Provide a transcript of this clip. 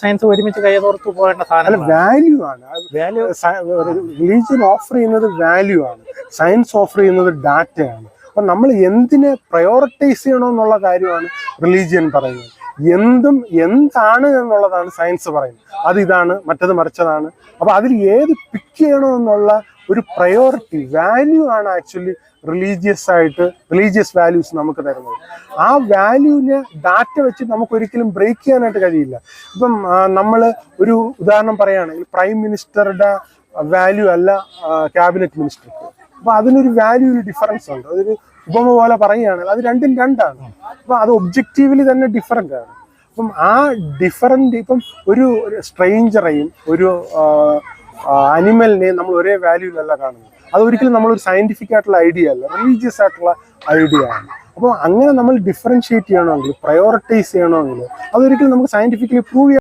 Science ഒരുമിച്ച് കൈകോർത്ത് പോകേണ്ട സാധനം. വാല്യൂ ആണ്. റിലീജിയൻ ഓഫർ ചെയ്യുന്നത് വാല്യൂ ആണ്, സയൻസ് ഓഫർ ചെയ്യുന്നത് ഡാറ്റയാണ്. അപ്പൊ നമ്മൾ എന്തിനെ പ്രയോറിറ്റൈസ് ചെയ്യണമെന്നുള്ള കാര്യമാണ് റിലീജിയൻ പറയുന്നത്. എന്താണ് എന്നുള്ളതാണ് സയൻസ് പറയുന്നത്. അത് ഇതാണ്, മറ്റത് മറിച്ചതാണ്. അപ്പൊ അതിൽ ഏത് പിക്ക് ചെയ്യണമെന്നുള്ള ഒരു പ്രയോറിറ്റി വാല്യൂ ആണ് ആക്ച്വലി റിലീജിയസ് വാല്യൂസ് നമുക്ക് തരുന്നത്. ആ വാല്യൂവിനെ ഡാറ്റ വെച്ച് നമുക്ക് ഒരിക്കലും ബ്രേക്ക് ചെയ്യാനായിട്ട് കഴിയില്ല. ഇപ്പം നമ്മൾ ഒരു ഉദാഹരണം പറയുകയാണെങ്കിൽ പ്രൈം മിനിസ്റ്ററുടെ വാല്യൂ അല്ല ക്യാബിനറ്റ് മിനിസ്റ്റർക്ക്. അപ്പൊ അതിനൊരു വാല്യൂ ഡിഫറൻസ് ഉണ്ട്. അതൊരു ഉപമ പോലെ പറയുകയാണെങ്കിൽ അത് രണ്ടും രണ്ടാണ്. അപ്പൊ അത് ഒബ്ജക്റ്റീവ്ലി തന്നെ ഡിഫറൻ്റ് ആണ്. അപ്പം ആ ഡിഫറൻറ്റ് ഇപ്പം ഒരു സ്ട്രേഞ്ചറെയും ഒരു അനിമലിനെയും നമ്മൾ ഒരേ വാല്യൂവിലല്ല കാണുന്നത്. അതൊരിക്കലും നമ്മളൊരു സയന്റിഫിക് ആയിട്ടുള്ള ഐഡിയ അല്ല, റിലീജിയസ് ആയിട്ടുള്ള ഐഡിയ ആണ്. അപ്പോൾ അങ്ങനെ നമ്മൾ ഡിഫറൻഷിയേറ്റ് ചെയ്യണമെങ്കിൽ, പ്രയോറിറ്റൈസ് ചെയ്യണമെങ്കിൽ അതൊരിക്കലും നമുക്ക് സയന്റിഫിക്കലി പ്രൂവ്